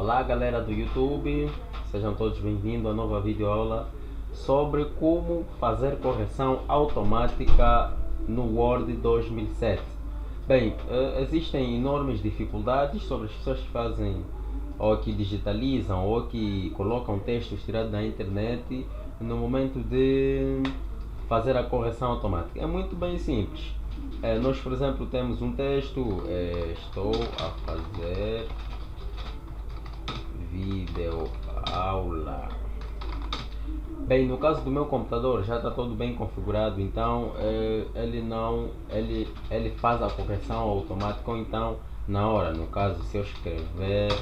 Olá galera do YouTube, sejam todos bem-vindos a nova videoaula sobre como fazer correção automática no Word 2007. Bem, existem enormes dificuldades sobre as pessoas que fazem ou que digitalizam ou que colocam textos tirados da internet no momento de fazer a correção automática. É muito bem simples. Nós, por exemplo, temos um texto, estou a fazer vídeo aula. Bem, no caso do meu computador já está todo bem configurado, então ele faz a correção automática ou então na hora. No caso, se eu escrever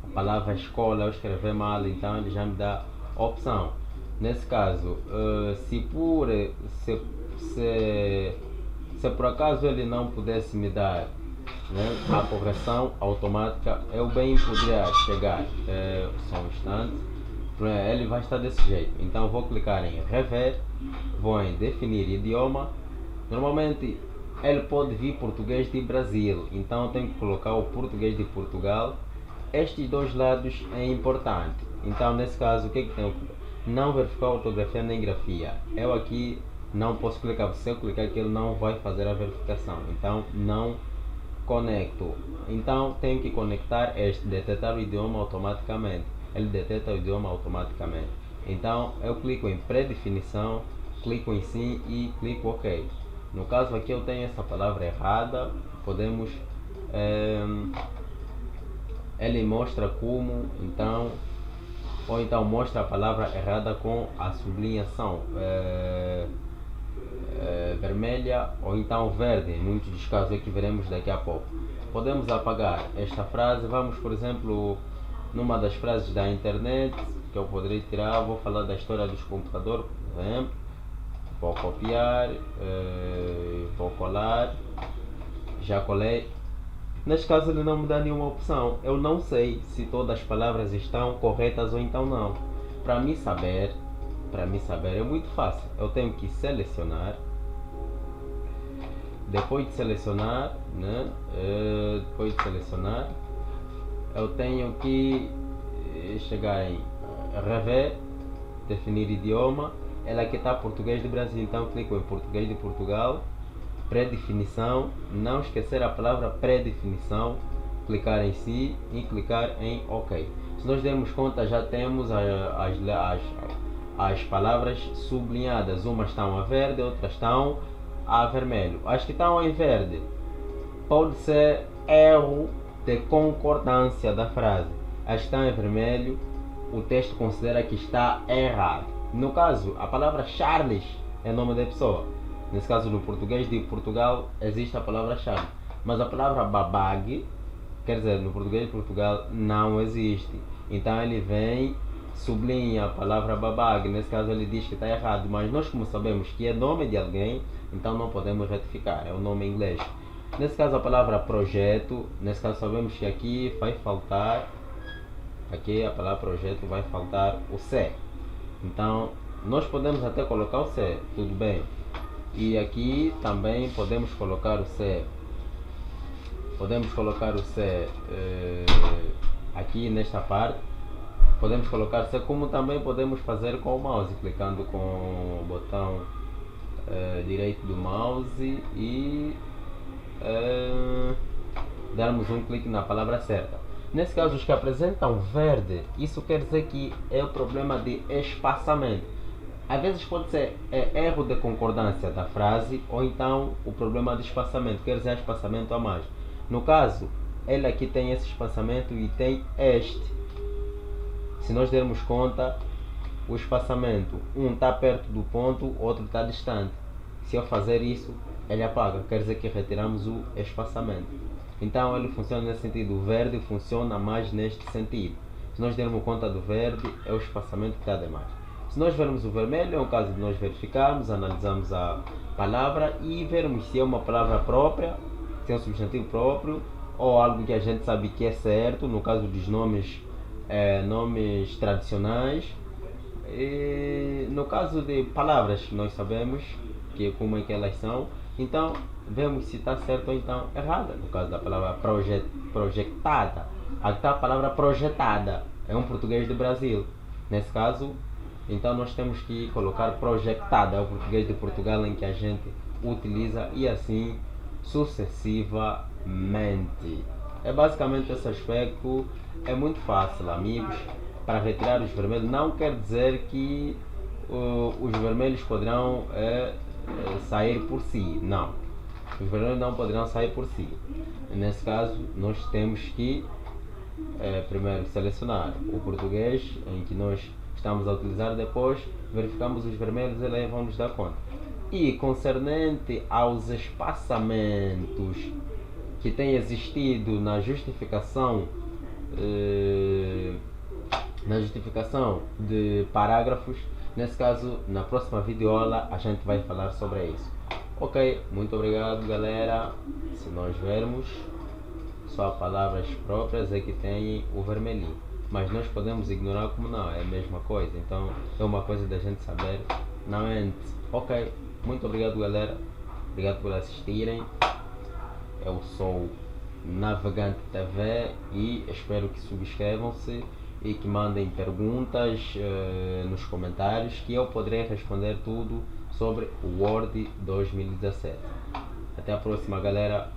a palavra escola, eu escrever mal, então ele já me dá a opção. Nesse caso, se por acaso ele não pudesse me dar, né, a correção automática, eu bem poderia chegar, só um instante, ele vai estar desse jeito. Então vou clicar em rever, vou em definir idioma. Normalmente ele pode vir português de Brasil, então eu tenho que colocar o português de Portugal. Estes dois lados é importante. Então nesse caso o que tenho que não verificar a ortografia nem grafia. Eu aqui não posso clicar, se eu clicar aqui ele não vai fazer a verificação, então não conecto. Então tenho que conectar este, detectar o idioma automaticamente. Ele detecta o idioma automaticamente. Então eu clico em pré-definição, clico em sim e clico ok. No caso aqui eu tenho essa palavra errada, podemos ele mostra como, então, ou então mostra a palavra errada com a sublinhação vermelha ou então verde, em muitos dos casos é que veremos daqui a pouco. Podemos apagar esta frase. Vamos, por exemplo, numa das frases da internet que eu poderia tirar, vou falar da história dos computadores, por exemplo. Vou copiar, vou colar, já colei. Neste caso ele não me dá nenhuma opção, eu não sei se todas as palavras estão corretas ou então não. Para mim saber é muito fácil, eu tenho que selecionar. Depois de selecionar, né, eu tenho que chegar em rever, definir idioma. Ela aqui está português do Brasil, então clico em português de Portugal, pré-definição, não esquecer a palavra pré-definição, clicar em si e clicar em ok. Se nós dermos conta, já temos as palavras sublinhadas, umas estão a verde, outras estão a vermelho. As que estão em verde pode ser erro de concordância da frase. As que estão em vermelho, o texto considera que está errado. No caso, a palavra Charles é nome da pessoa. Nesse caso, no português de Portugal existe a palavra Charles, mas a palavra babag, quer dizer, no português de Portugal não existe. Então ele vem, sublinha a palavra babag. Nesse caso ele diz que está errado, mas nós, como sabemos que é nome de alguém, então não podemos retificar, é o nome em inglês. Nesse caso a palavra projeto, nesse caso sabemos que aqui vai faltar, aqui a palavra projeto vai faltar o C. Então nós podemos até colocar o C, tudo bem. E aqui também podemos colocar o C. Podemos colocar o C aqui nesta parte. Podemos colocar C, como também podemos fazer com o mouse, clicando com o botão direito do mouse e darmos um clique na palavra certa. Nesse caso, os que apresentam verde, isso quer dizer que é o problema de espaçamento. Às vezes pode ser erro de concordância da frase ou então o problema de espaçamento, quer dizer espaçamento a mais. No caso, ele aqui tem esse espaçamento e tem este. Se nós dermos conta, o espaçamento, um está perto do ponto, outro está distante. Se eu fazer isso, ele apaga, quer dizer que retiramos o espaçamento. Então ele funciona nesse sentido, o verde funciona mais neste sentido. Se nós dermos conta do verde, é o espaçamento que está demais. Se nós vermos o vermelho, é um caso de nós verificarmos, analisarmos a palavra e vermos se é uma palavra própria, se é um substantivo próprio ou algo que a gente sabe que é certo, no caso dos nomes tradicionais. E no caso de palavras, nós sabemos que como é que elas são. Então, vemos se está certo ou então errada. No caso da palavra projetada. Aqui está a palavra projetada. É um português do Brasil. Nesse caso, então nós temos que colocar projetada. É o português de Portugal em que a gente utiliza e assim sucessivamente. É basicamente esse aspecto. É muito fácil, amigos. Para retirar os vermelhos não quer dizer que os vermelhos poderão sair por si. Não. Os vermelhos não poderão sair por si. Nesse caso, nós temos que primeiro selecionar o português em que nós estamos a utilizar, depois verificamos os vermelhos e aí vamos dar conta. E concernente aos espaçamentos que têm existido na justificação de parágrafos, nesse caso, na próxima videoaula a gente vai falar sobre isso. Ok, muito obrigado, galera. Se nós vermos, só palavras próprias é que tem o vermelhinho, mas nós podemos ignorar como não, é a mesma coisa. Então é uma coisa da gente saber na mente. Ok, muito obrigado, galera. Obrigado por assistirem. Eu sou Navegante TV e espero que subscrevam-se e que mandem perguntas nos comentários, que eu poderei responder tudo sobre o Word 2017. Até a próxima, galera.